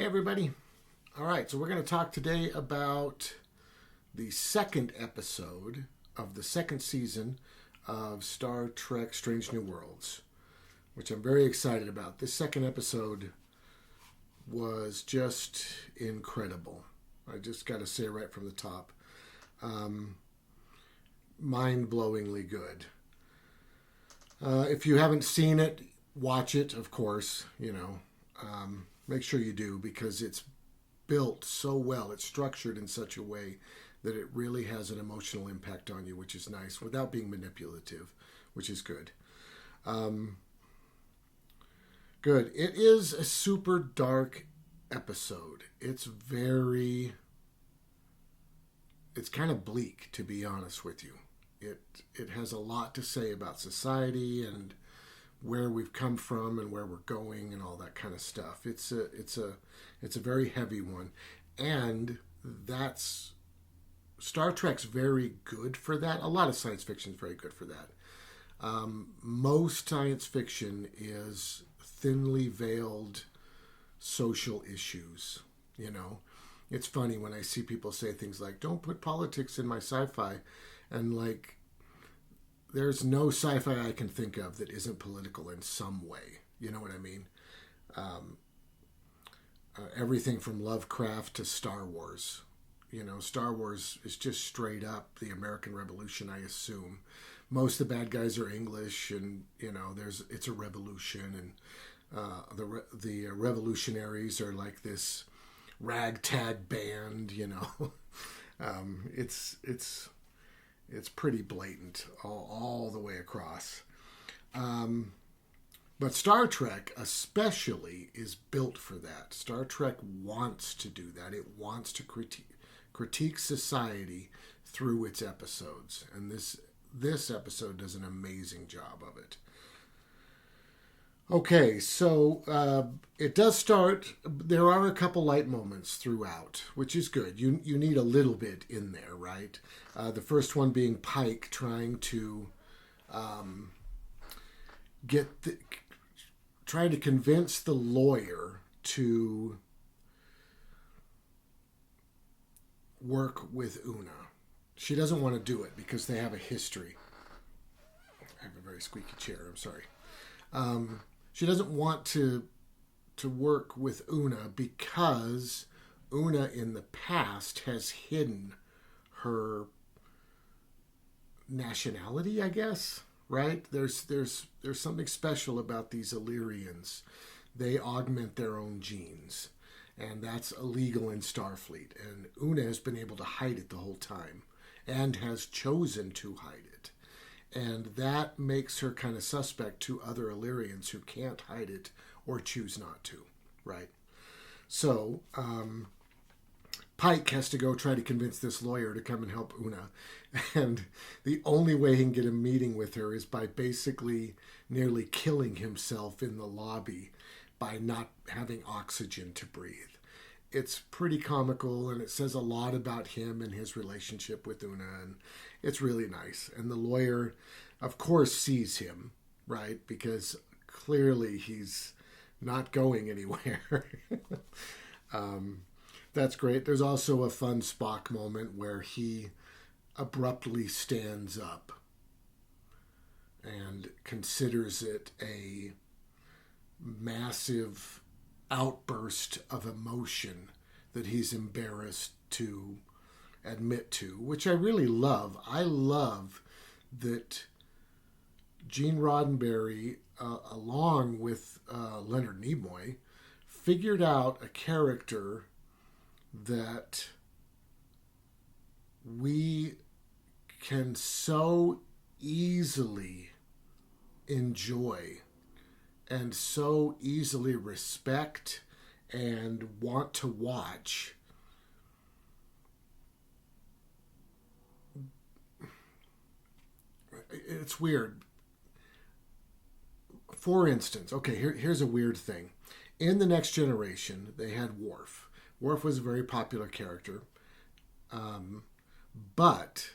everybody. All right, so we're going to talk today about the second episode of the second season of Star Trek Strange New Worlds, which I'm very excited about. This second episode was just incredible. I just got to say right from the top. Mind-blowingly good. If you haven't seen it, watch it, of course, make sure you do, because it's built so well. It's structured in such a way that it really has an emotional impact on you, which is nice, without being manipulative, which is good. Good. It is a super dark episode. It's kind of bleak, to be honest with you. It has a lot to say about society and where we've come from and where we're going and all that kind of stuff. It's a very heavy one, and that's Star Trek's very good for that. A lot of science fiction is very good for that. Most science fiction is thinly veiled social issues. It's funny when I see people say things like, "Don't put politics in my sci-fi," and there's no sci-fi I can think of that isn't political in some way. You know what I mean? Everything from Lovecraft to Star Wars. Star Wars is just straight up the American Revolution, I assume. Most of the bad guys are English, and it's a revolution, and the revolutionaries are like this ragtag band. It's pretty blatant all the way across. But Star Trek especially is built for that. Star Trek wants to do that. It wants to critique society through its episodes. And this episode does an amazing job of it. Okay, so it does start. There are a couple light moments throughout, which is good. You need a little bit in there, right? The first one being Pike trying to trying to convince the lawyer to work with Una. She doesn't want to do it because they have a history. I have a very squeaky chair. I'm sorry. She doesn't want to work with Una because Una in the past has hidden her nationality, I guess, right? There's something special about these Illyrians. They augment their own genes, and that's illegal in Starfleet. And Una has been able to hide it the whole time and has chosen to hide it. And that makes her kind of suspect to other Illyrians who can't hide it or choose not to, right? So Pike has to go try to convince this lawyer to come and help Una. And the only way he can get a meeting with her is by basically nearly killing himself in the lobby by not having oxygen to breathe. It's pretty comical, and it says a lot about him and his relationship with Una, and it's really nice. And the lawyer, of course, sees him, right? Because clearly he's not going anywhere. That's great. There's also a fun Spock moment where he abruptly stands up and considers it a massive outburst of emotion that he's embarrassed to admit to, which I really love. I love that Gene Roddenberry, along with Leonard Nimoy, figured out a character that we can so easily enjoy and so easily respect and want to watch. It's weird. For instance, okay, here's a weird thing. In The Next Generation, they had Worf. Worf was a very popular character. But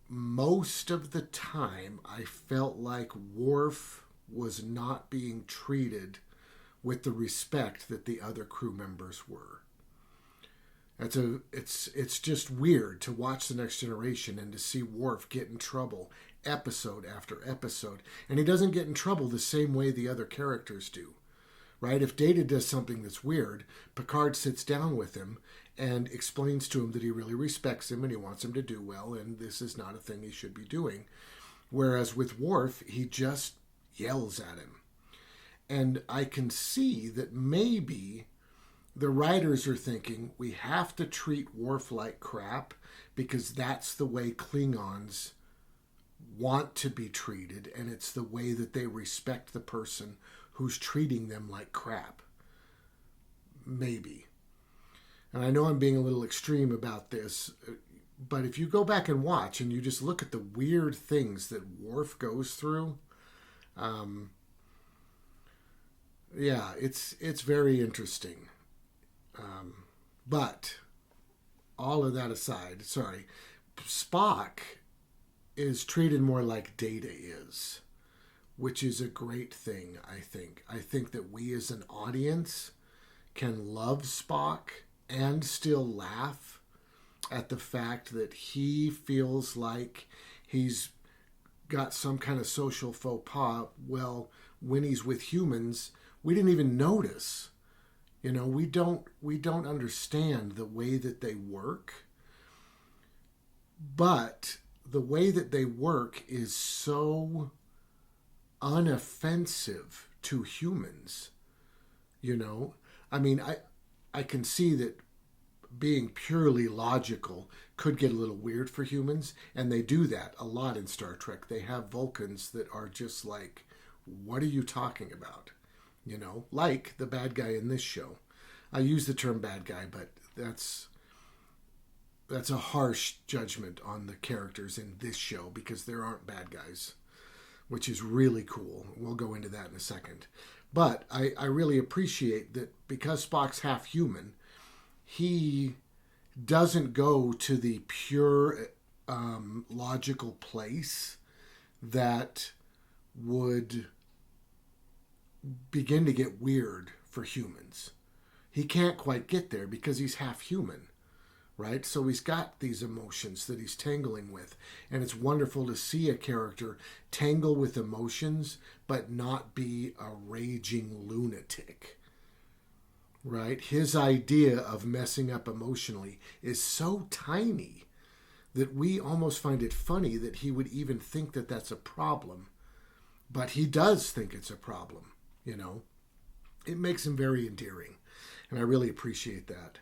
most of the time, I felt like Worf was not being treated with the respect that the other crew members were. It's just weird to watch The Next Generation and to see Worf get in trouble episode after episode. And he doesn't get in trouble the same way the other characters do. Right? If Data does something that's weird, Picard sits down with him and explains to him that he really respects him and he wants him to do well, and this is not a thing he should be doing. Whereas with Worf, he just yells at him. And I can see that maybe the writers are thinking we have to treat Worf like crap because that's the way Klingons want to be treated, and it's the way that they respect the person who's treating them like crap. Maybe. And I know I'm being a little extreme about this, but if you go back and watch and you just look at the weird things that Worf goes through, yeah, it's very interesting. But all of that aside, Spock is treated more like Data is, which is a great thing, I think. I think that we as an audience can love Spock and still laugh at the fact that he feels like he's got some kind of social faux pas. Well, when he's with humans, we didn't even notice. You know, we don't understand the way that they work. But the way that they work is so unoffensive to humans. You know, I mean, I can see that being purely logical could get a little weird for humans, and they do that a lot in Star Trek. They have Vulcans that are just like, what are you talking about? You know, like the bad guy in this show. I use the term bad guy, but that's a harsh judgment on the characters in this show because there aren't bad guys, which is really cool. We'll go into that in a second. But I really appreciate that because Spock's half human, he doesn't go to the pure logical place that would begin to get weird for humans. He can't quite get there because he's half human, right? So he's got these emotions that he's tangling with. And it's wonderful to see a character tangle with emotions, but not be a raging lunatic, right? His idea of messing up emotionally is so tiny that we almost find it funny that he would even think that that's a problem. But he does think it's a problem, you know. It makes him very endearing, and I really appreciate that.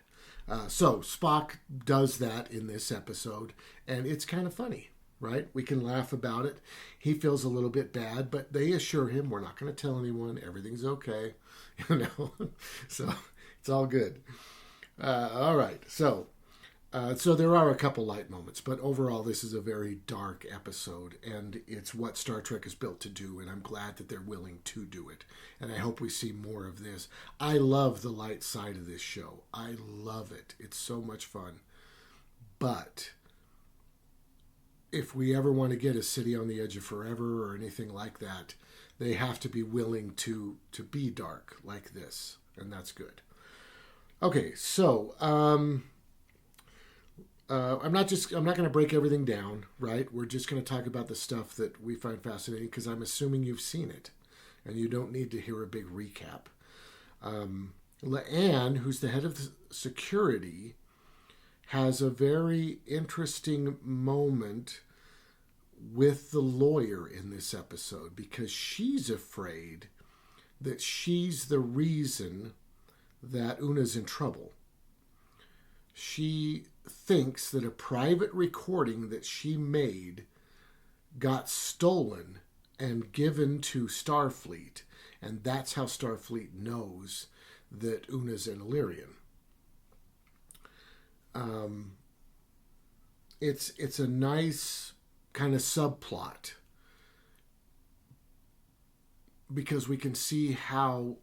So Spock does that in this episode, and it's kind of funny, right? We can laugh about it. He feels a little bit bad, but they assure him, we're not going to tell anyone. Everything's okay, you know. So it's all good. All right. So there are a couple light moments, but overall, this is a very dark episode, and it's what Star Trek is built to do, and I'm glad that they're willing to do it, and I hope we see more of this. I love the light side of this show. I love it. It's so much fun. But if we ever want to get a City on the Edge of Forever or anything like that, they have to be willing to be dark like this, and that's good. Okay, so I'm not going to break everything down, right? We're just going to talk about the stuff that we find fascinating because I'm assuming you've seen it and you don't need to hear a big recap. La'an, who's the head of security, has a very interesting moment with the lawyer in this episode because she's afraid that she's the reason that Una's in trouble. She thinks that a private recording that she made got stolen and given to Starfleet, and that's how Starfleet knows that Una's an Illyrian. It's a nice kind of subplot because we can see how,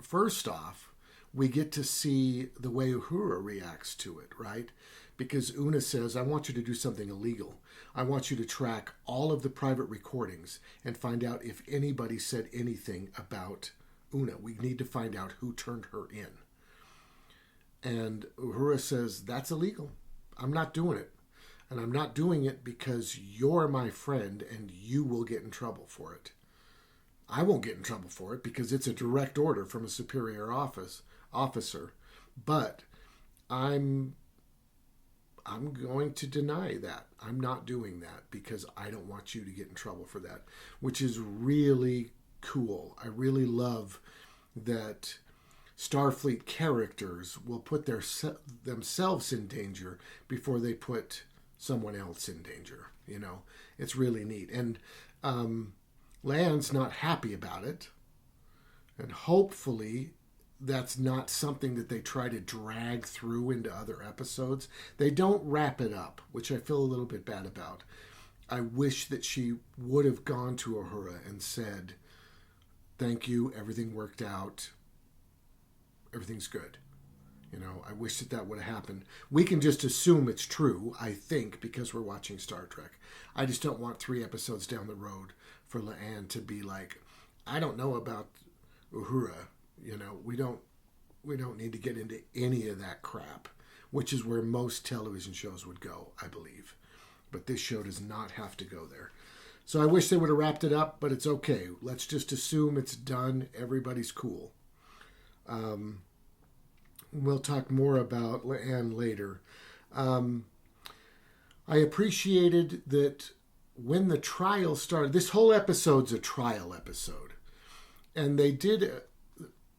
first off, we get to see the way Uhura reacts to it, right? Because Una says, I want you to do something illegal. I want you to track all of the private recordings and find out if anybody said anything about Una. We need to find out who turned her in. And Uhura says, that's illegal. I'm not doing it. And I'm not doing it because you're my friend and you will get in trouble for it. I won't get in trouble for it because it's a direct order from a superior officer. But I'm going to deny that. I'm not doing that because I don't want you to get in trouble for that, which is really cool. I really love that Starfleet characters will put themselves in danger before they put someone else in danger. You know, it's really neat. And Lan's not happy about it. And hopefully that's not something that they try to drag through into other episodes. They don't wrap it up, which I feel a little bit bad about. I wish that she would have gone to Uhura and said, thank you, everything worked out, everything's good. You know, I wish that would have happened. We can just assume it's true, I think, because we're watching Star Trek. I just don't want 3 episodes down the road for La'an to be like, I don't know about Uhura. You know, we don't need to get into any of that crap, which is where most television shows would go, I believe. But this show does not have to go there. So I wish they would have wrapped it up, but it's okay. Let's just assume it's done. Everybody's cool. We'll talk more about La'an later. I appreciated that when the trial started, this whole episode's a trial episode. And they did,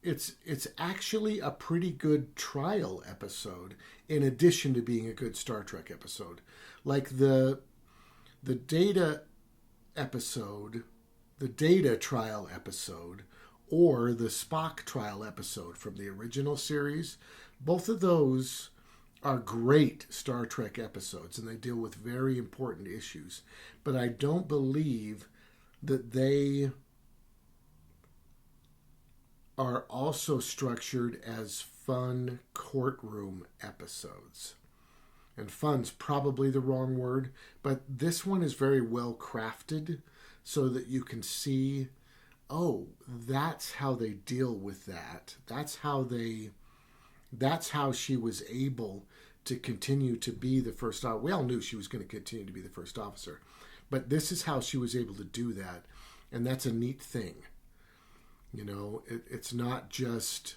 it's actually a pretty good trial episode in addition to being a good Star Trek episode. Like the Data episode, the Data trial episode, or the Spock trial episode from the original series, both of those are great Star Trek episodes, and they deal with very important issues. But I don't believe that they are also structured as fun courtroom episodes. And fun's probably the wrong word, but this one is very well crafted so that you can see, oh, that's how they deal with that. That's how she was able to continue to be the first officer. We all knew she was going to continue to be the first officer, but this is how she was able to do that, and that's a neat thing. You know, it's not just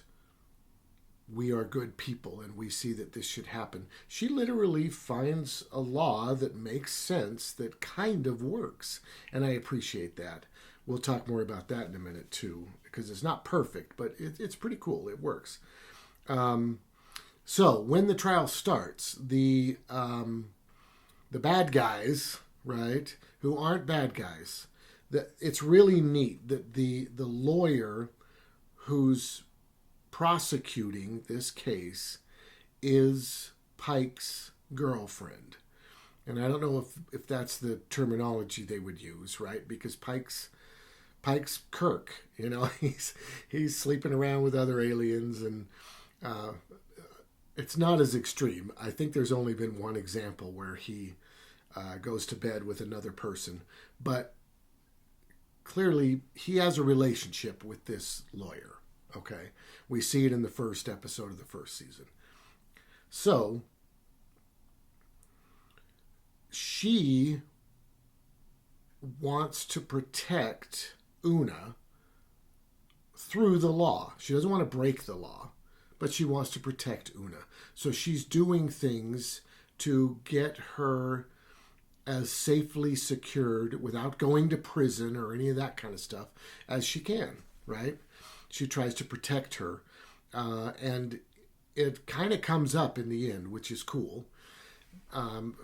we are good people and we see that this should happen. She literally finds a law that makes sense, that kind of works, and I appreciate that. We'll talk more about that in a minute too, because it's not perfect, but it's pretty cool. It works. So when the trial starts, the bad guys, right, who aren't bad guys, it's really neat that the lawyer who's prosecuting this case is Pike's girlfriend. And I don't know if that's the terminology they would use, right? Because Pike's Kirk, you know, he's sleeping around with other aliens, and it's not as extreme. I think there's only been one example where he goes to bed with another person, but clearly he has a relationship with this lawyer. Okay, we see it in the first episode of the first season. So she wants to protect Una through the law. She doesn't want to break the law, but she wants to protect Una. So she's doing things to get her as safely secured without going to prison or any of that kind of stuff as she can, right? She tries to protect her, and it kind of comes up in the end, which is cool.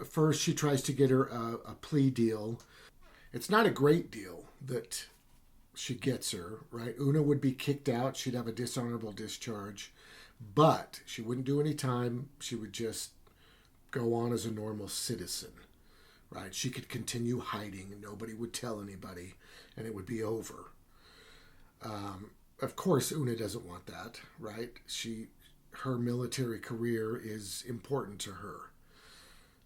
First, she tries to get her a plea deal. It's not a great deal that she gets her, right? Una would be kicked out. She'd have a dishonorable discharge, but she wouldn't do any time. She would just go on as a normal citizen, right? She could continue hiding, and nobody would tell anybody, and it would be over. Of course, Una doesn't want that, right? Her military career is important to her,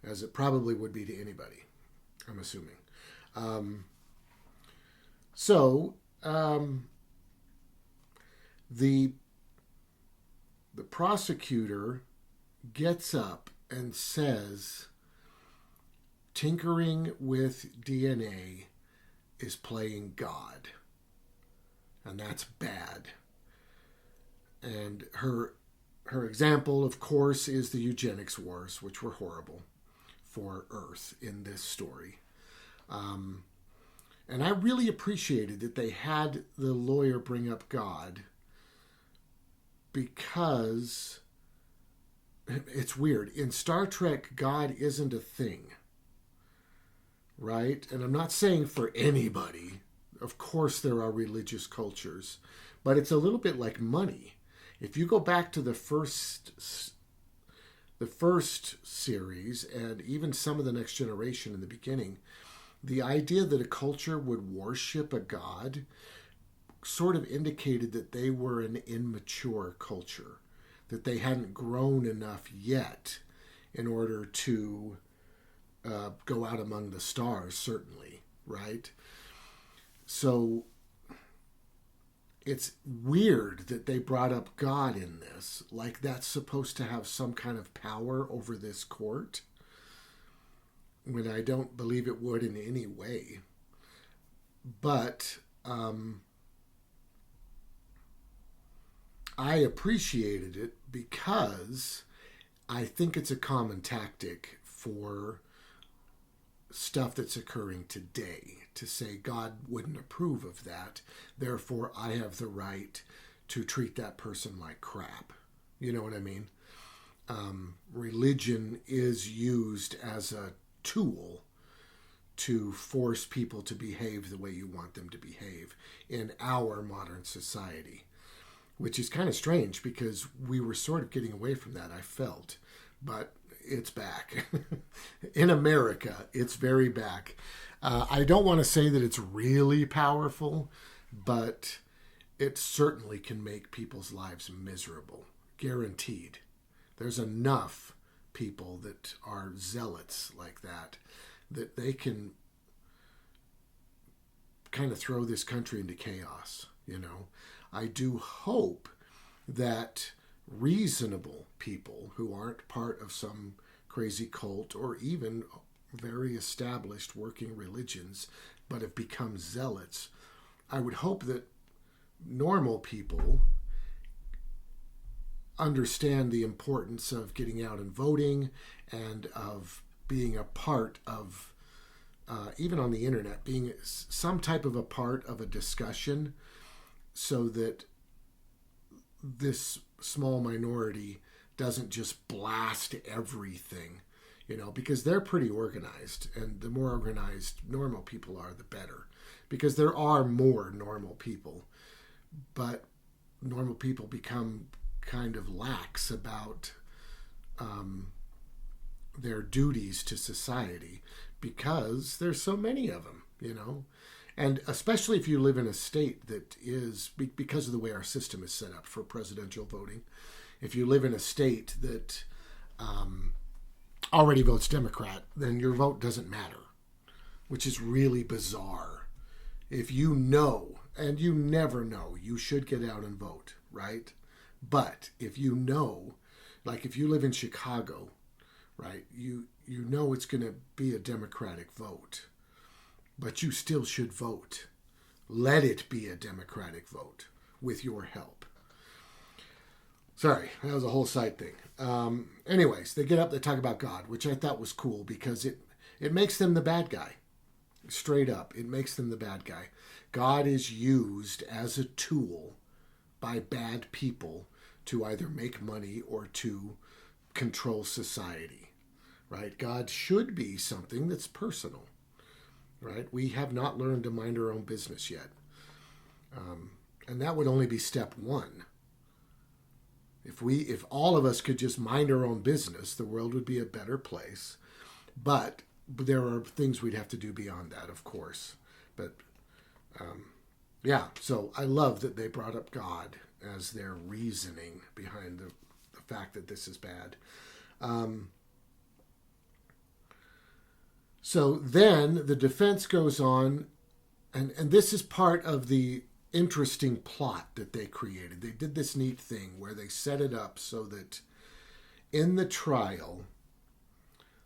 as it probably would be to anybody, I'm assuming. The the prosecutor gets up and says tinkering with DNA is playing God, and that's bad. And her example, of course, is the eugenics wars, which were horrible for Earth in this story. And I really appreciated that they had the lawyer bring up God, because it's weird. In Star Trek, God isn't a thing, right? And I'm not saying for anybody. Of course, there are religious cultures, but it's a little bit like money. If you go back to the first series, and even some of the Next Generation in the beginning, the idea that a culture would worship a god sort of indicated that they were an immature culture, that they hadn't grown enough yet in order to go out among the stars, certainly, right? So it's weird that they brought up God in this, like that's supposed to have some kind of power over this court, when I don't believe it would in any way. But I appreciated it because I think it's a common tactic for stuff that's occurring today to say God wouldn't approve of that, therefore I have the right to treat that person like crap. You know what I mean? Religion is used as a tool to force people to behave the way you want them to behave in our modern society, which is kind of strange because we were sort of getting away from that, I felt. But it's back. In America, it's very back. I don't want to say that it's really powerful, but it certainly can make people's lives miserable. Guaranteed. There's enough people that are zealots like that they can kind of throw this country into chaos, you know. I do hope that reasonable people who aren't part of some crazy cult or even very established working religions but have become zealots, I would hope that normal people understand the importance of getting out and voting and of being a part of, even on the internet, being some type of a part of a discussion, so that this small minority doesn't just blast everything, you know, because they're pretty organized, and the more organized normal people are, the better, because there are more normal people, but normal people become kind of lax about their duties to society because there's so many of them, you know. And especially if you live in a state that is, because of the way our system is set up for presidential voting, if you live in a state that already votes Democrat, then your vote doesn't matter, which is really bizarre. If you know, and you never know, you should get out and vote, right? But if you know, like if you live in Chicago, right, you know it's going to be a Democratic vote, but you still should vote. Let it be a Democratic vote with your help. Sorry, that was a whole side thing. Anyways, they get up, they talk about God, which I thought was cool because it makes them the bad guy. Straight up, it makes them the bad guy. God is used as a tool by bad people to either make money or to control society, right? God should be something that's personal, right? We have not learned to mind our own business yet. And that would only be step one. If all of us could just mind our own business, the world would be a better place. But there are things we'd have to do beyond that, of course. But yeah, so I love that they brought up God as their reasoning behind the fact that this is bad. So then the defense goes on, and this is part of the interesting plot that they created. They did this neat thing where they set it up so that in the trial,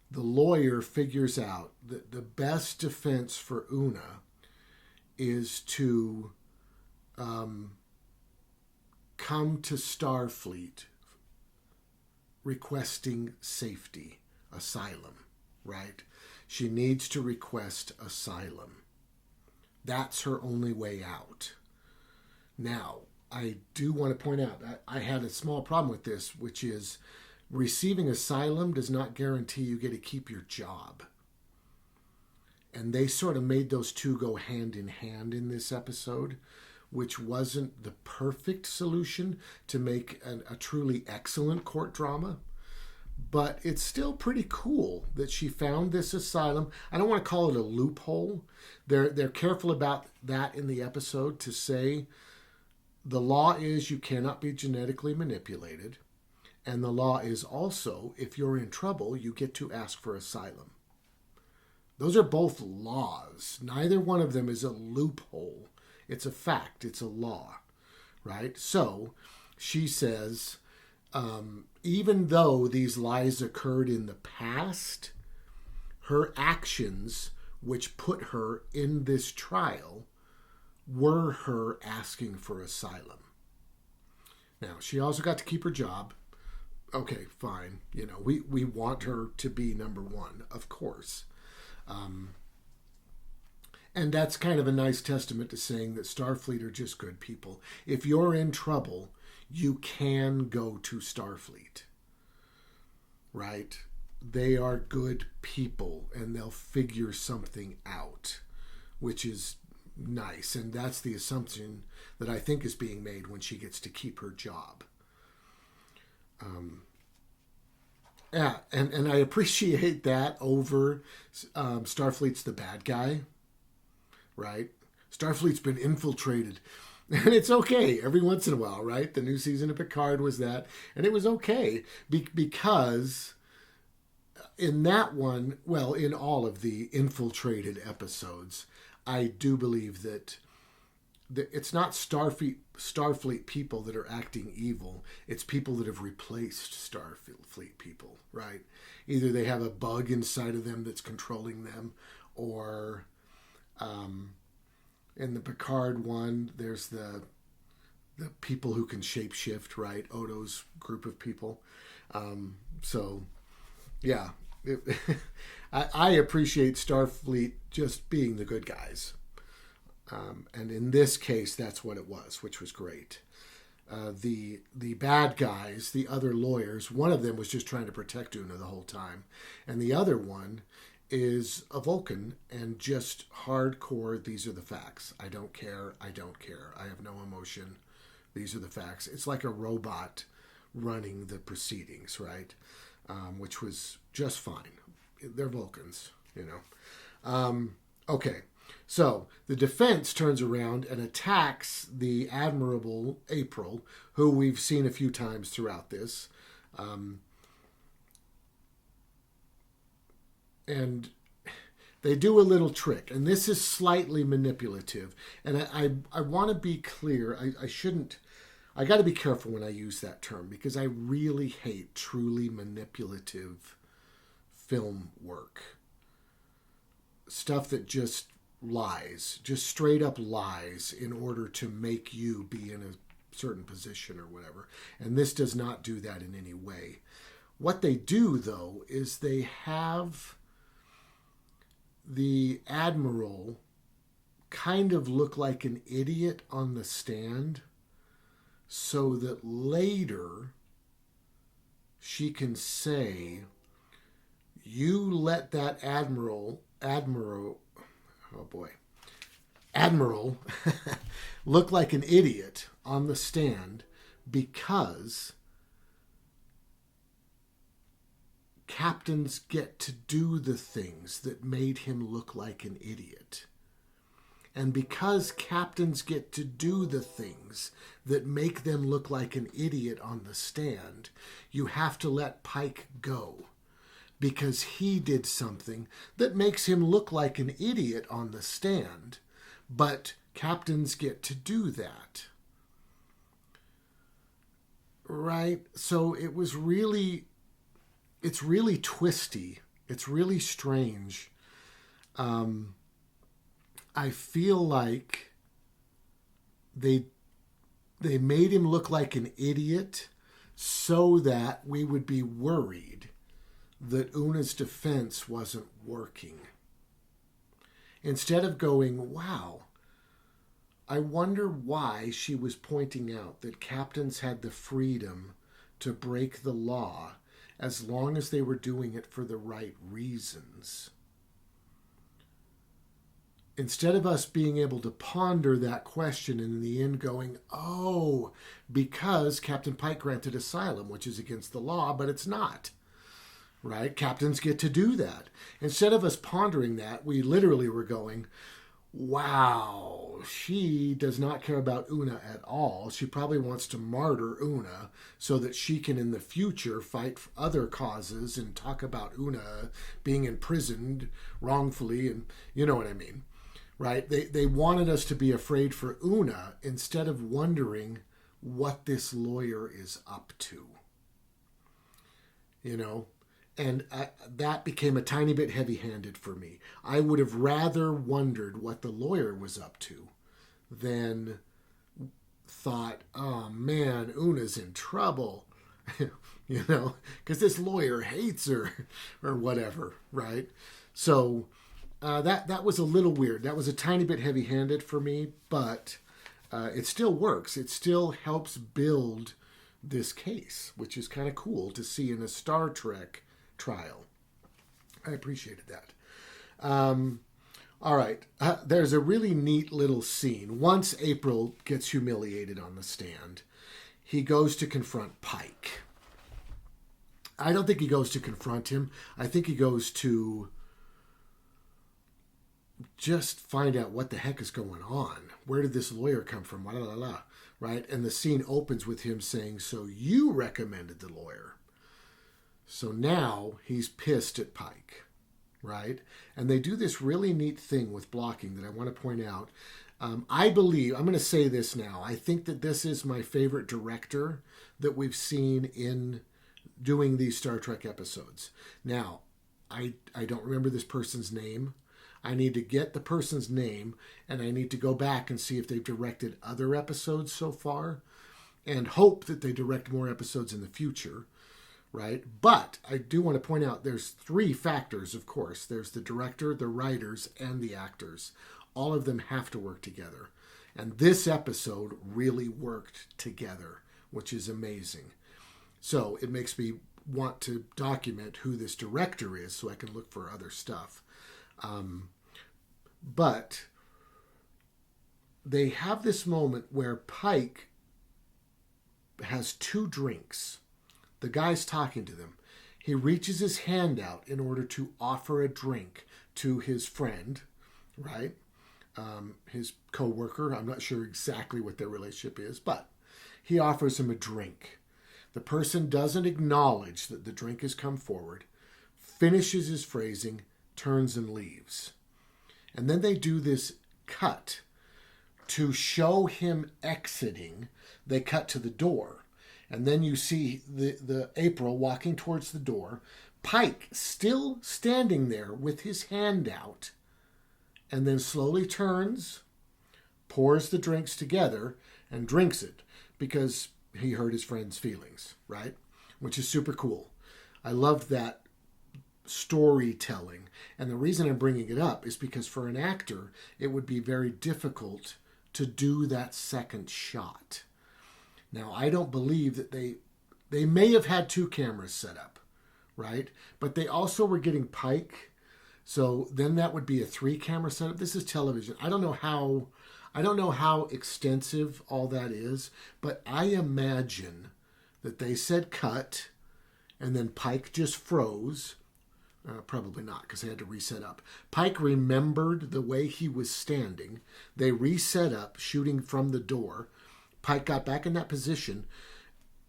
the lawyer figures out that the best defense for Una is to come to Starfleet requesting safety, asylum, right? She needs to request asylum. That's her only way out. Now, I do want to point out, I had a small problem with this, which is receiving asylum does not guarantee you get to keep your job. And they sort of made those two go hand in hand in this episode, which wasn't the perfect solution to make a truly excellent court drama. But it's still pretty cool that she found this asylum. I don't want to call it a loophole. They're careful about that in the episode to say the law is you cannot be genetically manipulated. And the law is also, if you're in trouble, you get to ask for asylum. Those are both laws. Neither one of them is a loophole. It's a fact. It's a law, right? So she says, even though these lies occurred in the past, her actions, which put her in this trial, were her asking for asylum. Now, she also got to keep her job. Okay, fine. You know, we want her to be number one, of course. And that's kind of a nice testament to saying that Starfleet are just good people. If you're in trouble, you can go to Starfleet, right? They are good people and they'll figure something out, which is nice. And that's the assumption that I think is being made when she gets to keep her job. Yeah, and I appreciate that over Starfleet's the bad guy, right? Starfleet's been infiltrated. And it's okay every once in a while, right? The new season of Picard was that. And it was okay because in that one, well, in all of the infiltrated episodes, I do believe that it's not Starfleet people that are acting evil. It's people that have replaced Starfleet people, right? Either they have a bug inside of them that's controlling them, or in the Picard one, there's the people who can shapeshift, right? Odo's group of people. So, yeah. I appreciate Starfleet just being the good guys. And in this case, that's what it was, which was great. The bad guys, the other lawyers, one of them was just trying to protect Una the whole time. And the other one is a Vulcan and just hardcore, these are the facts. I don't care. I don't care. I have no emotion. These are the facts. It's like a robot running the proceedings, right? Which was just fine. They're Vulcans, you know. Okay. So the defense turns around and attacks the admirable April, who we've seen a few times throughout this. And they do a little trick, and this is slightly manipulative. And I want to be clear. I got to be careful when I use that term, because I really hate truly manipulative film work. Stuff that just lies, just straight up lies in order to make you be in a certain position or whatever. And this does not do that in any way. What they do, though, is they have the Admiral kind of look like an idiot on the stand so that later she can say, you let that Admiral look like an idiot on the stand because captains get to do the things that made him look like an idiot. And because captains get to do the things that make them look like an idiot on the stand, you have to let Pike go, because he did something that makes him look like an idiot on the stand, but Captains get to do that. Right? So it's really twisty. It's really strange. I feel like they made him look like an idiot so that we would be worried that Una's defense wasn't working. Instead of going, wow, I wonder why she was pointing out that captains had the freedom to break the law as long as they were doing it for the right reasons. Instead of us being able to ponder that question and in the end going, oh, because Captain Pike granted asylum, which is against the law, but it's not. Right? Captains get to do that. Instead of us pondering that, we literally were going, wow, she does not care about Una at all. She probably wants to martyr Una so that she can in the future fight for other causes and talk about Una being imprisoned wrongfully, and you know what I mean. Right? They wanted us to be afraid for Una instead of wondering what this lawyer is up to. You know? And that became a tiny bit heavy-handed for me. I would have rather wondered what the lawyer was up to than thought, oh man, Una's in trouble. You know? Because this lawyer hates her or whatever, right? So... that was a little weird. That was a tiny bit heavy-handed for me, but it still works. It still helps build this case, which is kind of cool to see in a Star Trek trial. I appreciated that. All right. There's a really neat little scene. Once April gets humiliated on the stand, he goes to confront Pike. I don't think he goes to confront him. I think he goes to just find out what the heck is going on. Where did this lawyer come from? La, la, la, right? And the scene opens with him saying, so you recommended the lawyer. So now he's pissed at Pike, right? And they do this really neat thing with blocking that I want to point out. I believe, I'm going to say this now, I think that this is my favorite director that we've seen in doing these Star Trek episodes. Now, I don't remember this person's name. I need to get the person's name, and I need to go back and see if they've directed other episodes so far, and hope that they direct more episodes in the future, right? But I do want to point out there's 3 factors, of course. There's the director, the writers, and the actors. All of them have to work together. And this episode really worked together, which is amazing. So it makes me want to document who this director is so I can look for other stuff. But they have this moment where Pike has 2 drinks. The guy's talking to them. He reaches his hand out in order to offer a drink to his friend, right? His co-worker. I'm not sure exactly what their relationship is, but he offers him a drink. The person doesn't acknowledge that the drink has come forward, finishes his phrasing, turns and leaves. And then they do this cut to show him exiting. They cut to the door. And then you see the April walking towards the door. Pike still standing there with his hand out. And then slowly turns, pours the drinks together, and drinks it. Because he hurt his friend's feelings, right? Which is super cool. I loved that storytelling. And the reason I'm bringing it up is because for an actor, it would be very difficult to do that second shot. Now, I don't believe that they may have had 2 cameras set up, right? But they also were getting Pike. So then that would be a 3-camera setup. This is television. I don't know how extensive all that is, but I imagine that they said cut and then Pike just froze. Probably not, because they had to reset up. Pike remembered the way he was standing. They reset up, shooting from the door. Pike got back in that position.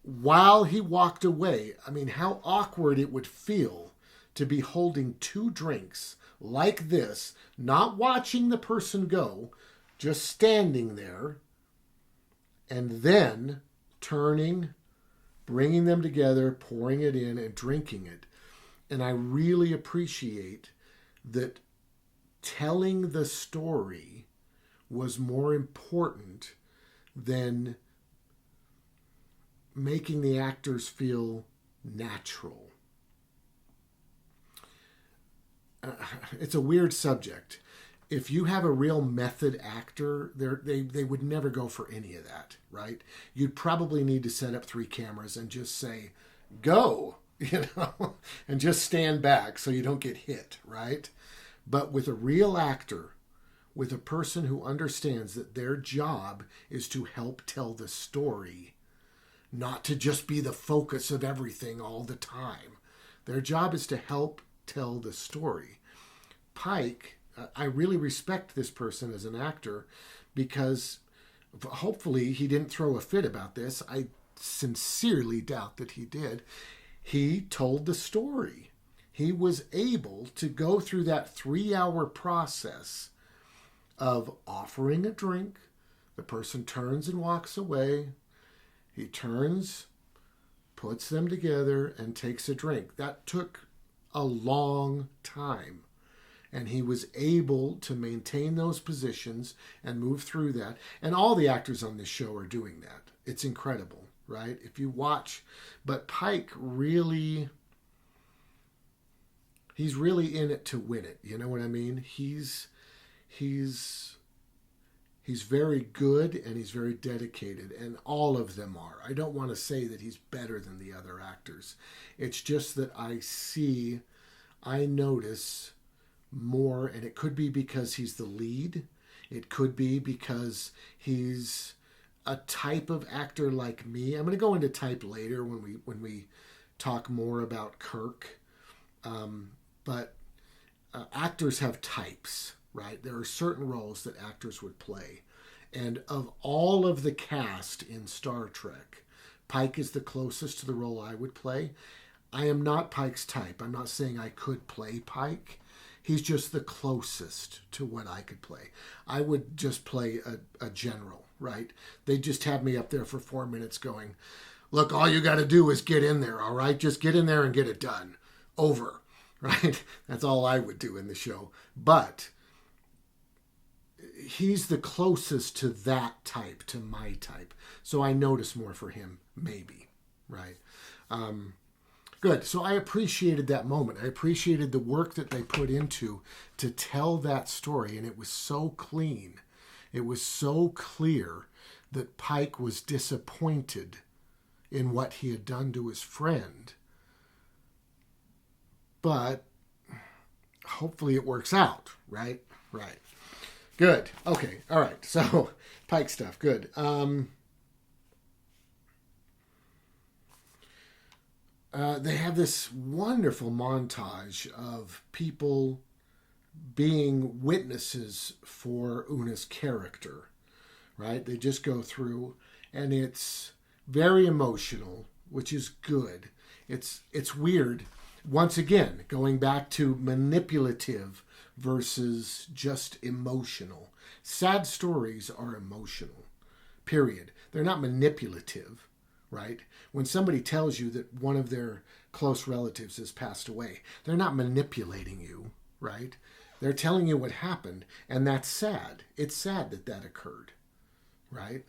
While he walked away, I mean, how awkward it would feel to be holding 2 drinks like this, not watching the person go, just standing there, and then turning, bringing them together, pouring it in, and drinking it. And I really appreciate that telling the story was more important than making the actors feel natural. It's a weird subject. If you have a real method actor, they would never go for any of that, right? You'd probably need to set up 3 cameras and just say, go, and just stand back so you don't get hit, right? But with a real actor, with a person who understands that their job is to help tell the story, not to just be the focus of everything all the time. Their job is to help tell the story. Pike, I really respect this person as an actor because hopefully he didn't throw a fit about this. I sincerely doubt that he did. He told the story. He was able to go through that 3-hour process of offering a drink. The person turns and walks away. He turns, puts them together, and takes a drink. That took a long time. And he was able to maintain those positions and move through that. And all the actors on this show are doing that. It's incredible, right? If you watch. But Pike really, he's really in it to win it. You know what I mean? He's very good and he's very dedicated, and all of them are. I don't want to say that he's better than the other actors. It's just that I notice more, and it could be because he's the lead. It could be because he's a type of actor like me. I'm going to go into type later when we talk more about Kirk. But actors have types, right? There are certain roles that actors would play. And of all of the cast in Star Trek, Pike is the closest to the role I would play. I am not Pike's type. I'm not saying I could play Pike. He's just the closest to what I could play. I would just play a general, right? They just have me up there for 4 minutes going, look, all you got to do is get in there, all right? Just get in there and get it done. Over, right? That's all I would do in the show. But he's the closest to that type, to my type. So I notice more for him, maybe, right? Good. So I appreciated that moment. I appreciated the work that they put into to tell that story. And it was so clean. It was so clear that Pike was disappointed in what he had done to his friend. But hopefully it works out, right? Right. Good. Okay. All right. So Pike stuff. Good. They have this wonderful montage of people being witnesses for Una's character, right? They just go through, and it's very emotional, which is good. It's weird. Once again, going back to manipulative versus just emotional. Sad stories are emotional, period. They're not manipulative, right? When somebody tells you that one of their close relatives has passed away, they're not manipulating you, right? They're telling you what happened, and that's sad. It's sad that that occurred, right?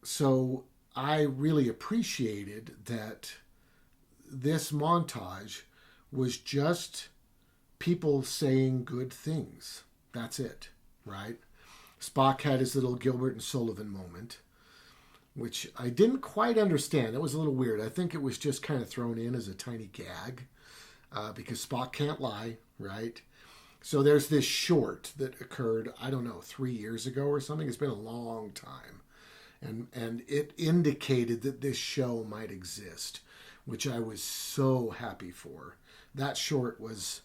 So I really appreciated that this montage was just people saying good things. That's it, right? Spock had his little Gilbert and Sullivan moment, which I didn't quite understand. It was a little weird. I think it was just kind of thrown in as a tiny gag because Spock can't lie, right? So there's this short that occurred, I don't know, 3 years ago or something. It's been a long time. And it indicated that this show might exist, which I was so happy for. That short was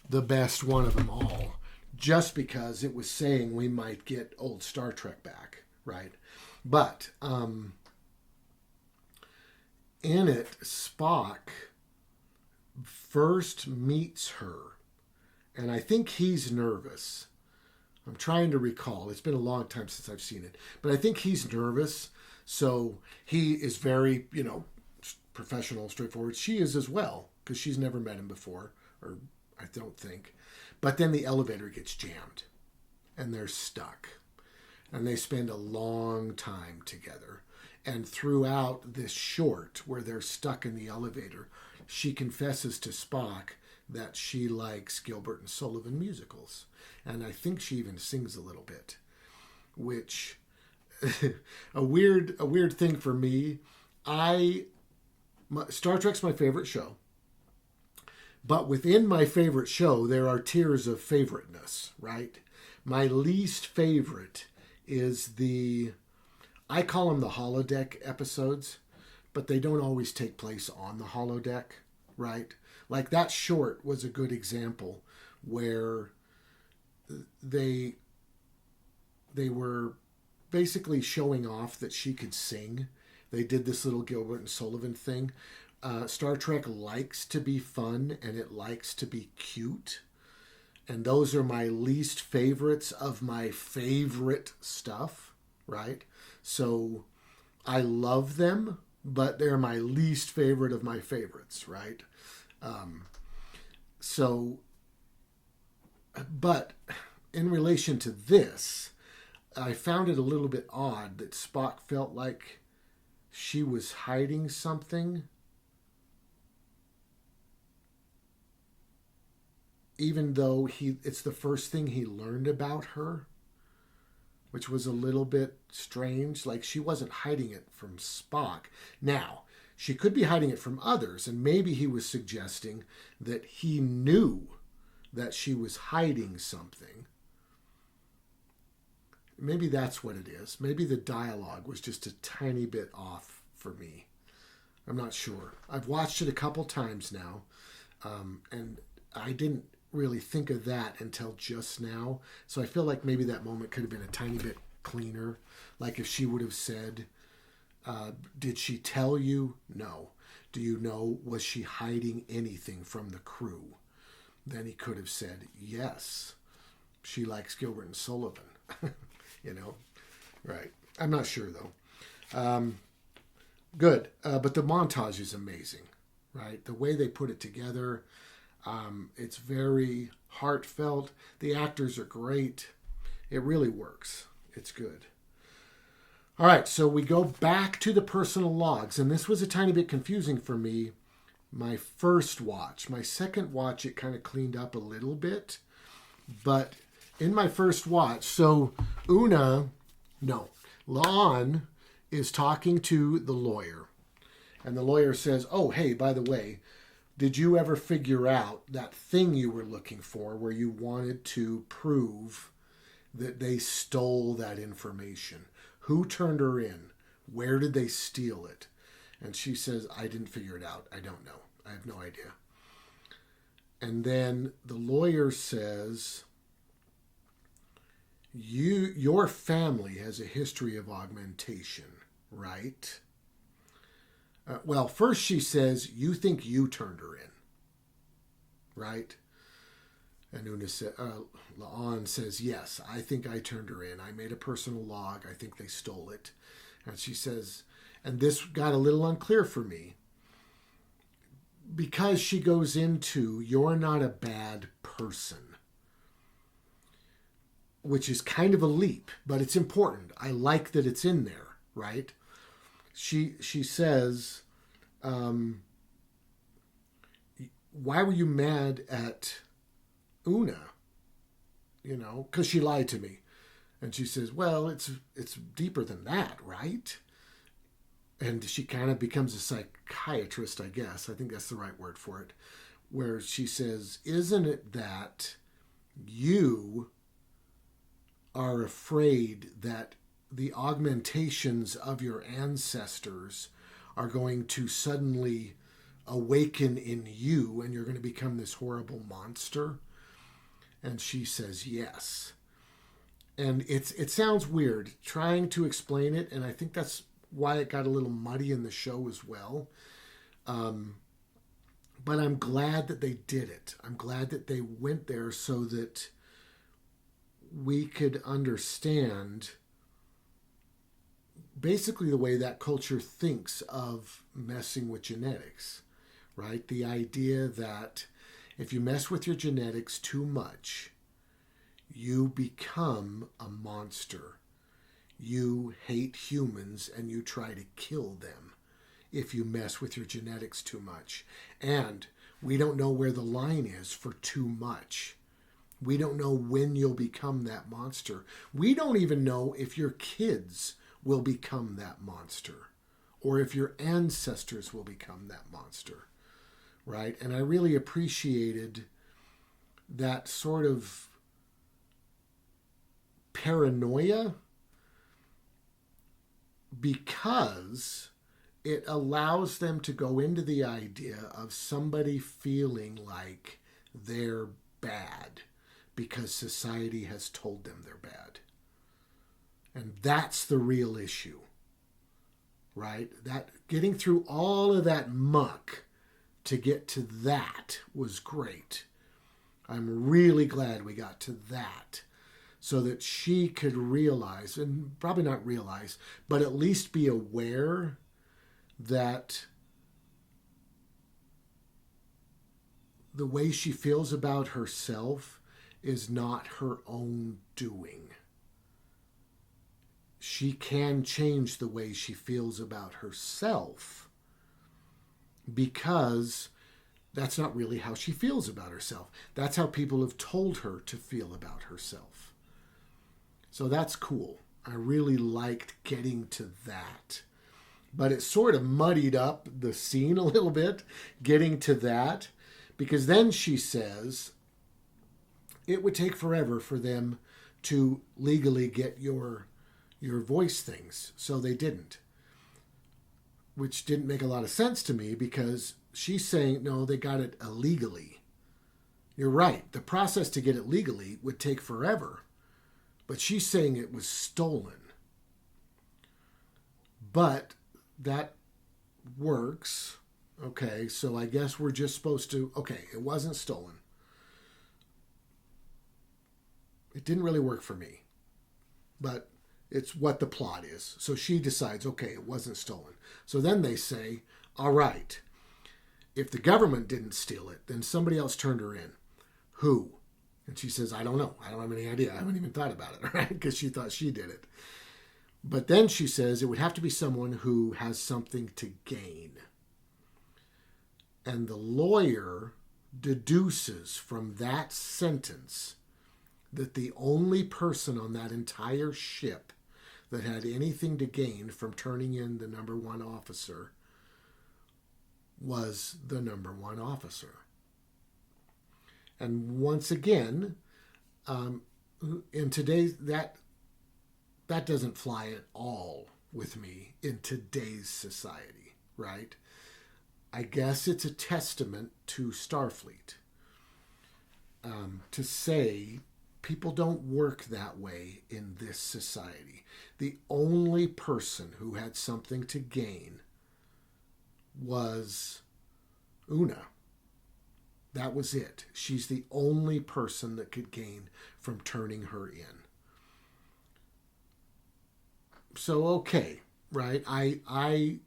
the best one of them all, just because it was saying we might get old Star Trek back, right? But in it, Spock first meets her, and I think he's nervous I'm trying to recall. It's been a long time since I've seen it. But I think he's nervous. So he is very, professional, straightforward. She is as well, because she's never met him before, or I don't think. But then the elevator gets jammed and they're stuck. And they spend a long time together. And throughout this short where they're stuck in the elevator, she confesses to Spock that she likes Gilbert and Sullivan musicals. And I think she even sings a little bit, which a weird thing for me. Star Trek's my favorite show. But within my favorite show, there are tiers of favoriteness, right? My least favorite is I call them the holodeck episodes, but they don't always take place on the holodeck, right? Like that short was a good example where they were basically showing off that she could sing. They did this little Gilbert and Sullivan thing. Star Trek likes to be fun and it likes to be cute. And those are my least favorites of my favorite stuff, right? So I love them, but they're my least favorite of my favorites, right? But in relation to this, I found it a little bit odd that Spock felt like she was hiding something, even though it's the first thing he learned about her, which was a little bit strange. Like she wasn't hiding it from Spock. Now, she could be hiding it from others, and maybe he was suggesting that he knew that she was hiding something. Maybe that's what it is. Maybe the dialogue was just a tiny bit off for me. I'm not sure. I've watched it a couple times now, and I didn't really think of that until just now. So I feel like maybe that moment could have been a tiny bit cleaner. Like if she would have said, did she tell you? No. Do you know, was she hiding anything from the crew? Then he could have said, yes, she likes Gilbert and Sullivan. Right. I'm not sure though. Good. But the montage is amazing, right? The way they put it together, it's very heartfelt. The actors are great. It really works. It's good. All right, so we go back to the personal logs, and this was a tiny bit confusing for me. My first watch. My second watch, it kind of cleaned up a little bit. But in my first watch, so La'an is talking to the lawyer. And the lawyer says, oh, hey, by the way, did you ever figure out that thing you were looking for where you wanted to prove that they stole that information? Who turned her in? Where did they steal it? And she says, I didn't figure it out. I don't know. I have no idea. And then the lawyer says, your family has a history of augmentation, right? Well, first she says, you think you turned her in, right? And La'an says, yes, I think I turned her in. I made a personal log. I think they stole it. And she says, and this got a little unclear for me, because she goes into, you're not a bad person, which is kind of a leap, but it's important. I like that it's in there, right? She says, why were you mad at Una? Because she lied to me. And she says, well, it's deeper than that, right? And she kind of becomes a psychiatrist, I guess. I think that's the right word for it. Where she says, isn't it that you are afraid that the augmentations of your ancestors are going to suddenly awaken in you and you're going to become this horrible monster? And she says, yes. And it sounds weird trying to explain it, and I think that's why it got a little muddy in the show as well. But I'm glad that they did it. I'm glad that they went there so that we could understand basically the way that culture thinks of messing with genetics, right? The idea that if you mess with your genetics too much, you become a monster. You hate humans and you try to kill them if you mess with your genetics too much. And we don't know where the line is for too much. We don't know when you'll become that monster. We don't even know if your kids will become that monster or if your ancestors will become that monster, right? And I really appreciated that sort of paranoia because it allows them to go into the idea of somebody feeling like they're bad because society has told them they're bad. And that's the real issue, right? That getting through all of that muck to get to that was great. I'm really glad we got to that so that she could realize, and probably not realize, but at least be aware that the way she feels about herself is not her own doing. She can change the way she feels about herself because that's not really how she feels about herself. That's how people have told her to feel about herself. So that's cool. I really liked getting to that. But it sort of muddied up the scene a little bit, getting to that, because then she says it would take forever for them to legally get your voice things. So they didn't, which didn't make a lot of sense to me because she's saying, no, they got it illegally. You're right. The process to get it legally would take forever, but she's saying it was stolen. But that works. Okay, so I guess we're just supposed to, okay, it wasn't stolen. It didn't really work for me, but it's what the plot is. So she decides, okay, it wasn't stolen. So then they say, all right, if the government didn't steal it, then somebody else turned her in. Who? And she says, I don't know. I don't have any idea. I haven't even thought about it, right? Because she thought she did it. But then she says it would have to be someone who has something to gain. And the lawyer deduces from that sentence that the only person on that entire ship that had anything to gain from turning in the number one officer was the number one officer. And once again, in today's that doesn't fly at all with me in today's society, right? I guess it's a testament to Starfleet to say people don't work that way in this society. The only person who had something to gain was Una. That was it. She's the only person that could gain from turning her in. So okay, right? I'm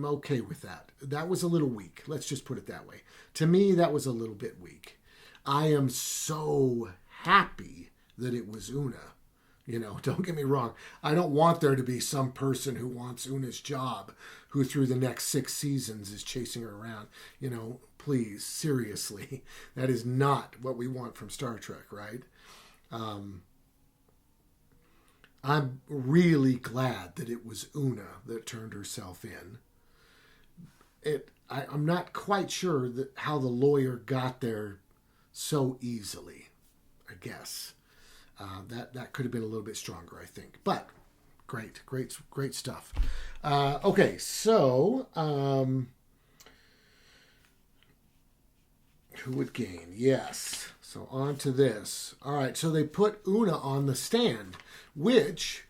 okay with that. That was a little weak. Let's just put it that way. To me, that was a little bit weak. I am so happy that it was Una. You know, don't get me wrong. I don't want there to be some person who wants Una's job who through the next 6 seasons is chasing her around. You know, please, seriously. That is not what we want from Star Trek, right? I'm really glad that it was Una that turned herself in. I'm not quite sure that how the lawyer got there so easily, I guess. That could have been a little bit stronger, I think. But great stuff. Okay, so who would gain? Yes. So on to this. All right, so they put Una on the stand, which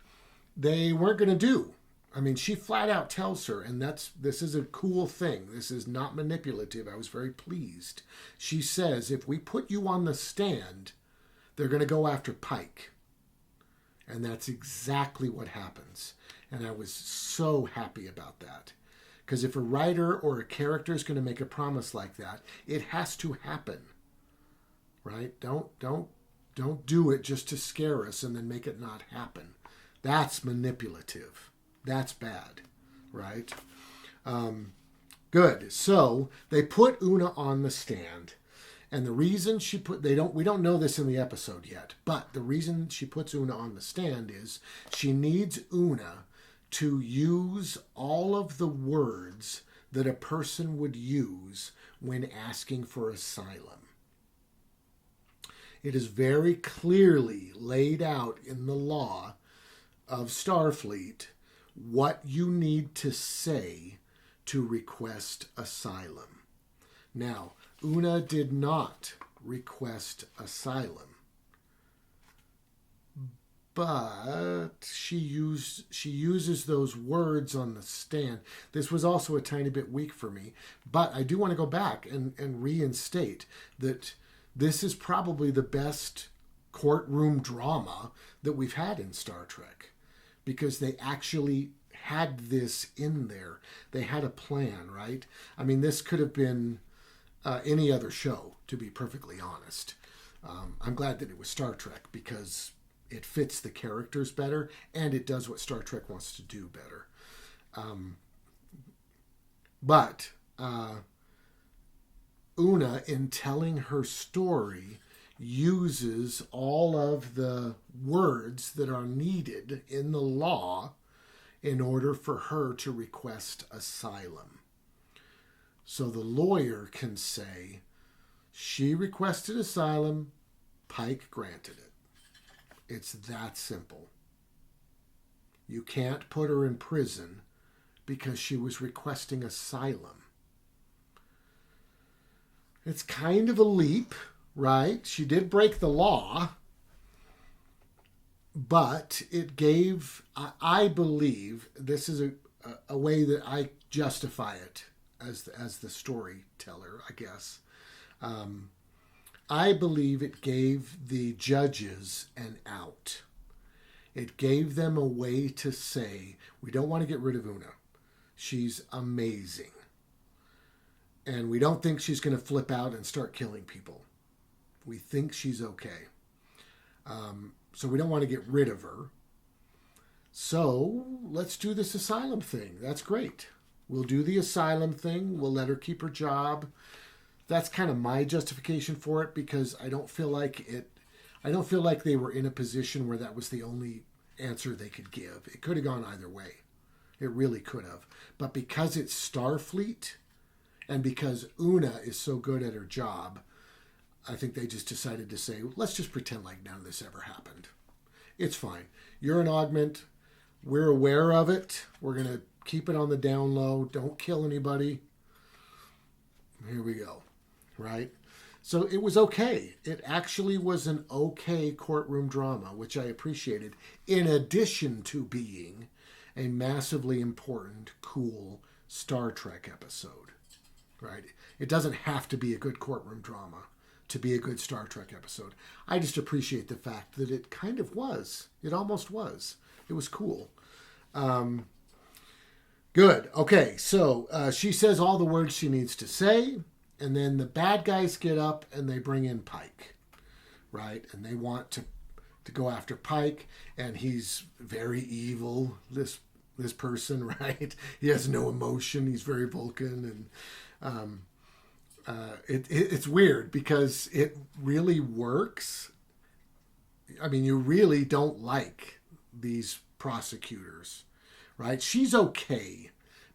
they weren't going to do. I mean, she flat out tells her, and this is a cool thing. This is not manipulative. I was very pleased. She says, if we put you on the stand, They're going to go after Pike. And that's exactly what happens. And I was so happy about that. Because if a writer or a character is going to make a promise like that, it has to happen. Right? Don't do it just to scare us and then make it not happen. That's manipulative. That's bad. Right? Good. So they put Una on the stand. And the reason we don't know this in the episode yet, but the reason she puts Una on the stand is she needs Una to use all of the words that a person would use when asking for asylum. It is very clearly laid out in the law of Starfleet what you need to say to request asylum. Now, Una did not request asylum, but she uses those words on the stand. This was also a tiny bit weak for me, but I do want to go back and reinstate that this is probably the best courtroom drama that we've had in Star Trek, because they actually had this in there. They had a plan, right? I mean, this could have been any other show, to be perfectly honest. I'm glad that it was Star Trek because it fits the characters better and it does what Star Trek wants to do better. But Una, in telling her story, uses all of the words that are needed in the law in order for her to request asylum. So the lawyer can say, she requested asylum, Pike granted it. It's that simple. You can't put her in prison because she was requesting asylum. It's kind of a leap, right? She did break the law, but it gave, I believe, this is a way that I justify it as the storyteller, I guess. I believe it gave the judges an out. It gave them a way to say, we don't want to get rid of Una. She's amazing. And we don't think she's going to flip out and start killing people. We think she's okay. So we don't want to get rid of her. So let's do this asylum thing. That's great. We'll do the asylum thing. We'll let her keep her job. That's kind of my justification for it, because I don't feel like they were in a position where that was the only answer they could give. It could have gone either way. It really could have. But because it's Starfleet and because Una is so good at her job, I think they just decided to say, let's just pretend like none of this ever happened. It's fine. You're an augment. We're aware of it. We're going to keep it on the down low. Don't kill anybody. Here we go. Right? So it was okay. It actually was an okay courtroom drama, which I appreciated, in addition to being a massively important, cool Star Trek episode. Right? It doesn't have to be a good courtroom drama to be a good Star Trek episode. I just appreciate the fact that it kind of was. It almost was. It was cool. Good. Okay, so she says all the words she needs to say, and then the bad guys get up and they bring in Pike, right? And they want to go after Pike, and he's very evil, this person, right? He has no emotion. He's very Vulcan, and it's weird because it really works. I mean, you really don't like these prosecutors, right? She's okay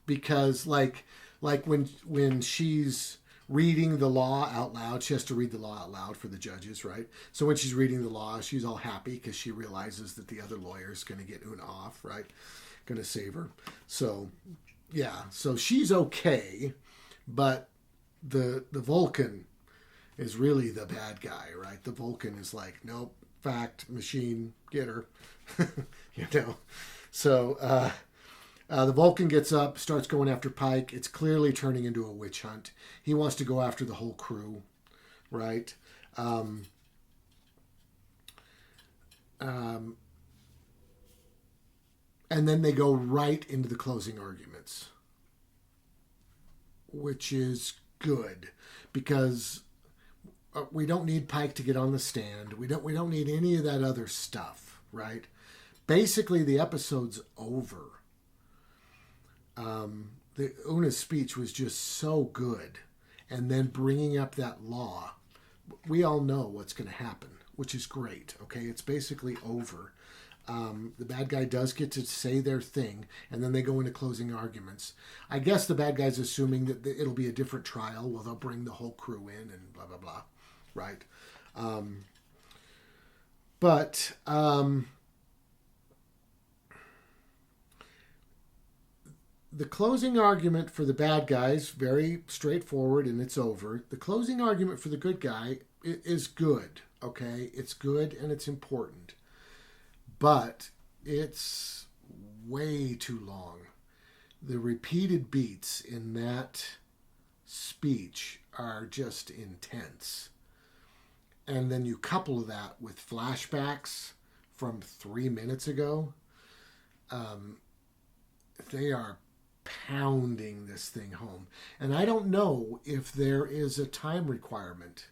because like when she's reading the law out loud, she has to read the law out loud for the judges, right? So when she's reading the law, she's all happy because she realizes that the other lawyer is going to get Una off, right? Going to save her. So yeah, so she's okay, but the Vulcan is really the bad guy, right? The Vulcan is like, nope, fact, machine, get her. You know? So the Vulcan gets up, starts going after Pike. It's clearly turning into a witch hunt. He wants to go after the whole crew, right? And then they go right into the closing arguments, which is good because we don't need Pike to get on the stand. We don't need any of that other stuff, right? Basically, the episode's over. The Una's speech was just so good, and then bringing up that law, we all know what's going to happen, which is great. Okay, it's basically over. The bad guy does get to say their thing, and then they go into closing arguments. I guess the bad guy's assuming that it'll be a different trial. Well, they'll bring the whole crew in and blah, blah, blah. Right? But the closing argument for the bad guys, very straightforward, and it's over. The closing argument for the good guy is good, okay? It's good and it's important. But it's way too long. The repeated beats in that speech are just intense. And then you couple that with flashbacks from 3 minutes ago. They are pounding this thing home. And I don't know if there is a time requirement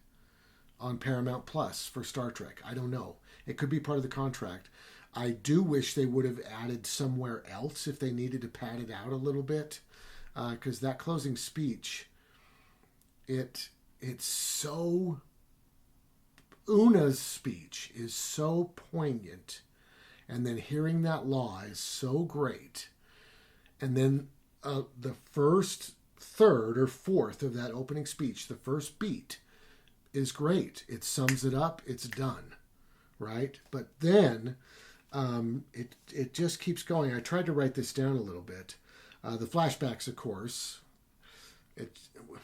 on Paramount Plus for Star Trek. I don't know. It could be part of the contract. I do wish they would have added somewhere else if they needed to pad it out a little bit, because that closing speech, it's so... Una's speech is so poignant, and then hearing that law is so great, and then the first third or fourth of that opening speech, the first beat, is great. It sums it up. It's done, right? But then... it just keeps going. I tried to write this down a little bit. The flashbacks, of course,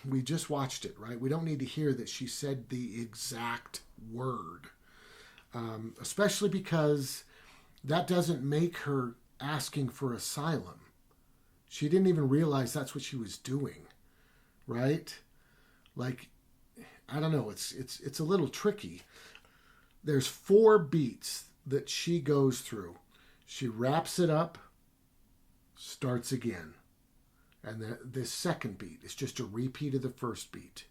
we just watched it, right? We don't need to hear that she said the exact word, especially because that doesn't make her asking for asylum. She didn't even realize that's what she was doing, right? Like, I don't know. It's a little tricky. There's 4 beats that she goes through. She wraps it up, starts again. And this second beat is just a repeat of the first beat.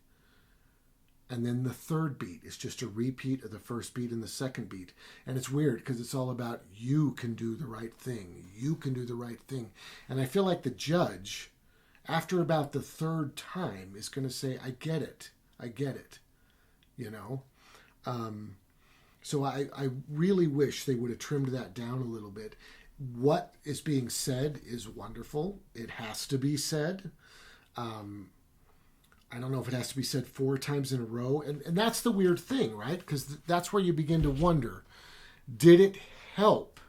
And then the third beat is just a repeat of the first beat and the second beat. And it's weird because it's all about you can do the right thing. You can do the right thing. And I feel like the judge, after about the third time, is going to say, I get it. I get it. You know? So I really wish they would have trimmed that down a little bit. What is being said is wonderful. It has to be said. I don't know if it has to be said 4 times in a row. And that's the weird thing, right? Because that's where you begin to wonder, did it help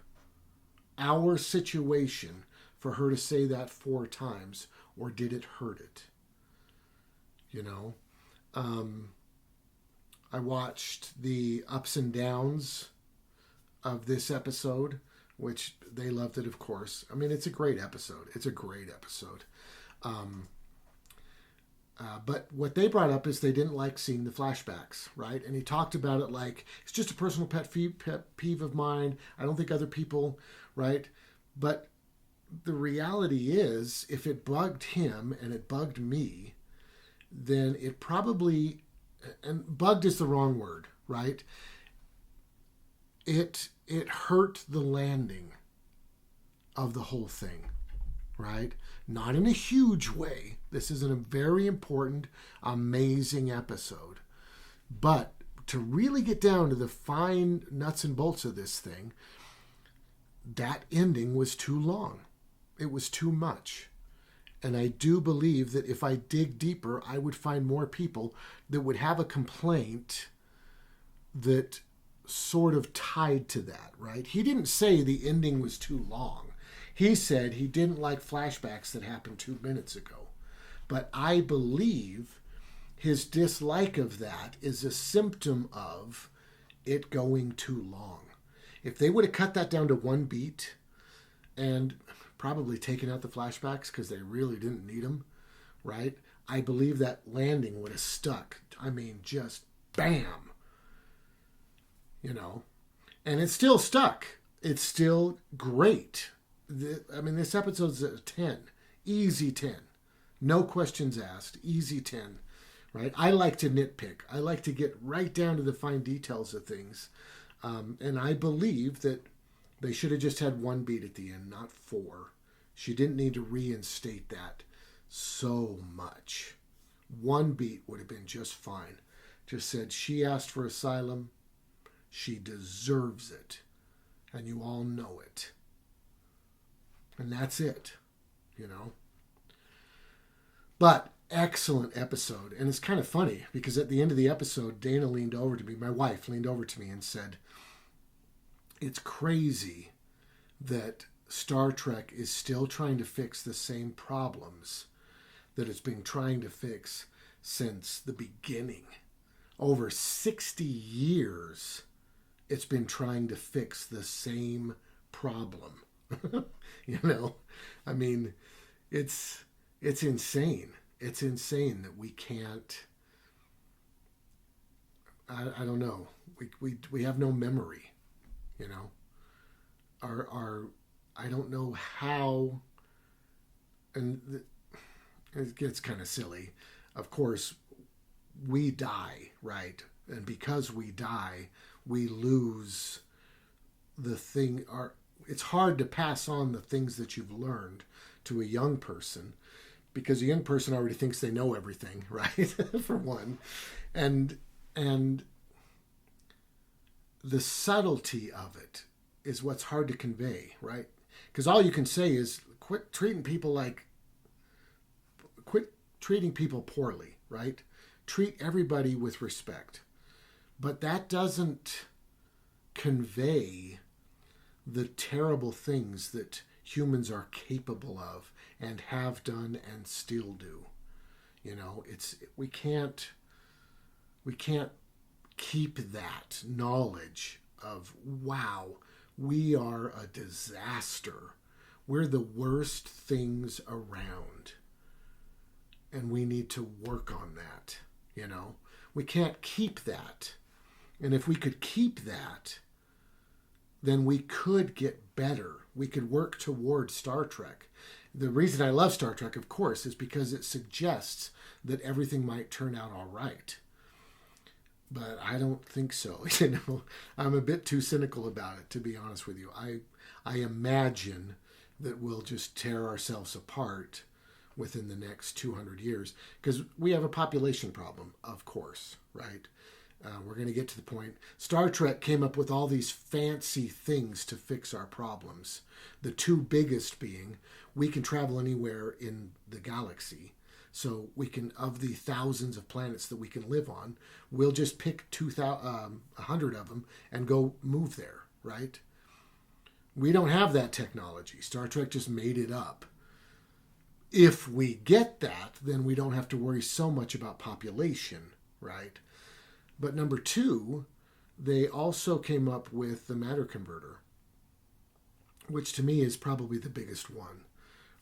our situation for her to say that 4 times, or did it hurt it? You know? I watched the ups and downs of this episode, which they loved it, of course. I mean, it's a great episode. It's a great episode. But what they brought up is they didn't like seeing the flashbacks, right? And he talked about it like, it's just a personal pet peeve of mine. I don't think other people, right? But the reality is, if it bugged him and it bugged me, then it probably... And bugged is the wrong word, right? It hurt the landing of the whole thing, right? Not in a huge way. This is a very important, amazing episode. But to really get down to the fine nuts and bolts of this thing, that ending was too long. It was too much. And I do believe that if I dig deeper, I would find more people that would have a complaint that sort of tied to that, right? He didn't say the ending was too long. He said he didn't like flashbacks that happened 2 minutes ago. But I believe his dislike of that is a symptom of it going too long. If they would have cut that down to 1 beat and probably taken out the flashbacks because they really didn't need them, right? I believe that landing would have stuck. I mean, just bam. You know? And it's still stuck. It's still great. I mean, this episode's a 10, easy 10, no questions asked, easy 10, right? I like to nitpick. I like to get right down to the fine details of things, and I believe that they should have just had one beat at the end, not four. She didn't need to reinstate that so much. One beat would have been just fine. Just said she asked for asylum. She deserves it. And you all know it. And that's it, you know. But excellent episode. And it's kind of funny because at the end of the episode, Dana leaned over to me, my wife leaned over to me and said, it's crazy that Star Trek is still trying to fix the same problems that it's been trying to fix since the beginning. Over 60 years, it's been trying to fix the same problem. You know, I mean, it's insane. It's insane that we can't. I don't know. We have no memory. You know, our I don't know how, and it gets kind of silly. Of course, we die, right? And because we die, we lose the thing. It's hard to pass on the things that you've learned to a young person because a young person already thinks they know everything, right? For one. And the subtlety of it is what's hard to convey, right? Because all you can say is quit treating people poorly, right? Treat everybody with respect. But that doesn't convey the terrible things that humans are capable of and have done and still do. You know, we can't keep that knowledge of, wow, we are a disaster. We're the worst things around. And we need to work on that, you know. We can't keep that. And if we could keep that, then we could get better. We could work towards Star Trek. The reason I love Star Trek, of course, is because it suggests that everything might turn out all right. But I don't think so. You know, I'm a bit too cynical about it, to be honest with you. I imagine that we'll just tear ourselves apart within the next 200 years because we have a population problem, of course, right? We're going to get to the point. Star Trek came up with all these fancy things to fix our problems. The two biggest being we can travel anywhere in the galaxy. So we can, of the thousands of planets that we can live on, we'll just pick 100 of them and go move there, right? We don't have that technology. Star Trek just made it up. If we get that, then we don't have to worry so much about population, right? But number two, they also came up with the matter converter, which to me is probably the biggest one,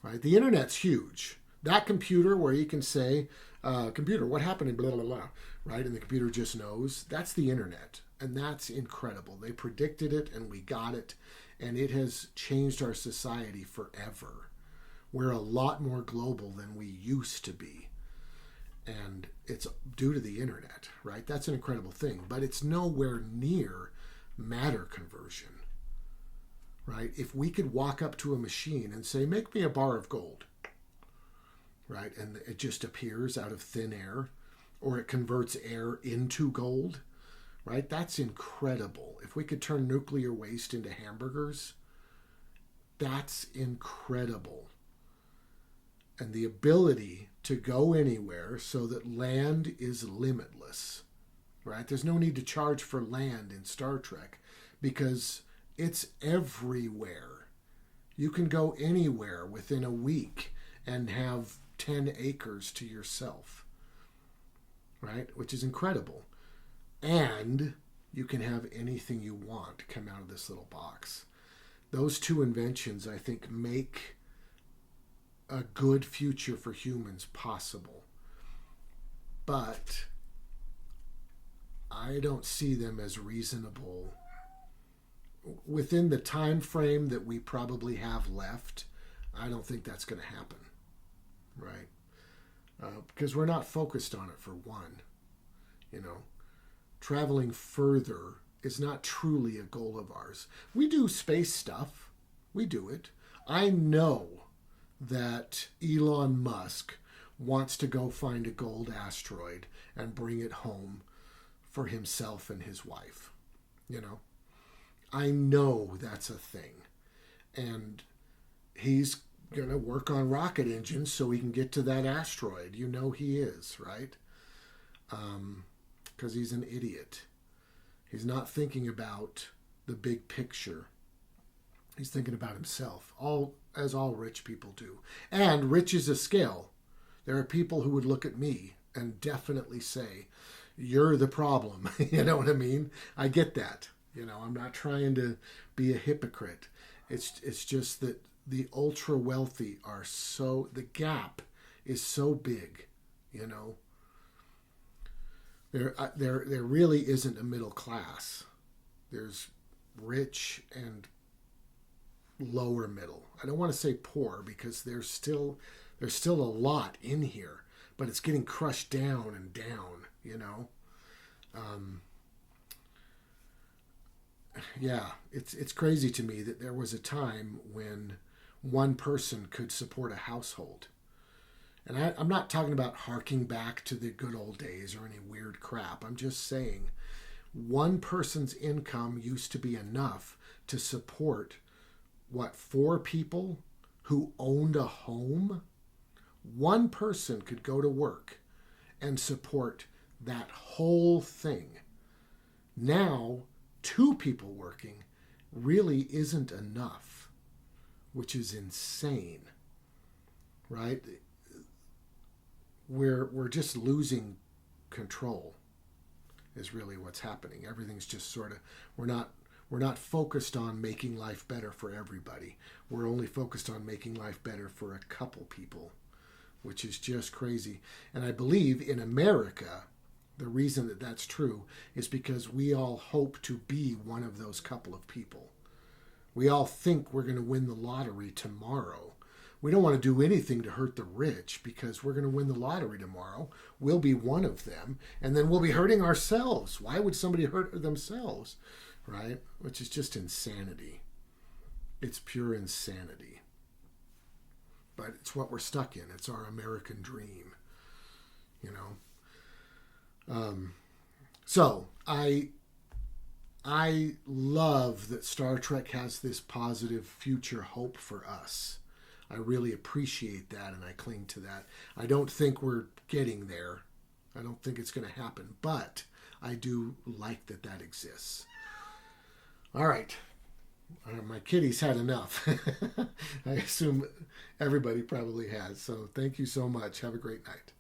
right? The internet's huge. That computer where you can say, computer, what happened in blah, blah, blah, right? And the computer just knows. That's the internet. And that's incredible. They predicted it and we got it. And it has changed our society forever. We're a lot more global than we used to be. And it's due to the internet, right? That's an incredible thing. But it's nowhere near matter conversion, right? If we could walk up to a machine and say, make me a bar of gold, right? And it just appears out of thin air, or it converts air into gold, right? That's incredible. If we could turn nuclear waste into hamburgers, that's incredible. And the ability to go anywhere so that land is limitless, right? There's no need to charge for land in Star Trek because it's everywhere. You can go anywhere within a week and have 10 acres to yourself, right? Which is incredible. And you can have anything you want come out of this little box. Those two inventions, I think, make a good future for humans possible. But I don't see them as reasonable within the time frame that we probably have left, I don't think that's going to happen, right? Because we're not focused on it, for one. You know, traveling further is not truly a goal of ours. We do space stuff, we do it. I know that Elon Musk wants to go find a gold asteroid and bring it home for himself and his wife. You know, I know that's a thing. And he's going to work on rocket engines so he can get to that asteroid. You know he is, right? Because he's an idiot. He's not thinking about the big picture. He's thinking about himself, as all rich people do. And rich is a scale. There are people who would look at me and definitely say, you're the problem. You know what I mean? I get that. You know, I'm not trying to be a hypocrite. It's just that the ultra wealthy are so, the gap is so big, you know. There really isn't a middle class. There's rich and lower middle. I don't want to say poor because there's still a lot in here, but it's getting crushed down and down, you know. Yeah, it's crazy to me that there was a time when one person could support a household. And I'm not talking about harking back to the good old days or any weird crap. I'm just saying one person's income used to be enough to support, what, 4 people who owned a home? One person could go to work and support that whole thing. Now, 2 people working really isn't enough, which is insane, right? We're just losing control is really what's happening. Everything's just sort of, we're not focused on making life better for everybody. We're only focused on making life better for a couple people, which is just crazy. And I believe in America, the reason that that's true is because we all hope to be one of those couple of people. We all think we're going to win the lottery tomorrow. We don't want to do anything to hurt the rich because we're going to win the lottery tomorrow. We'll be one of them, and then we'll be hurting ourselves. Why would somebody hurt themselves, right? Which is just insanity. It's pure insanity. But it's what we're stuck in. It's our American dream, you know. So I love that Star Trek has this positive future hope for us. I really appreciate that, and I cling to that. I don't think we're getting there. I don't think it's going to happen, but I do like that that exists. All right. My kitty's had enough. I assume everybody probably has. So thank you so much. Have a great night.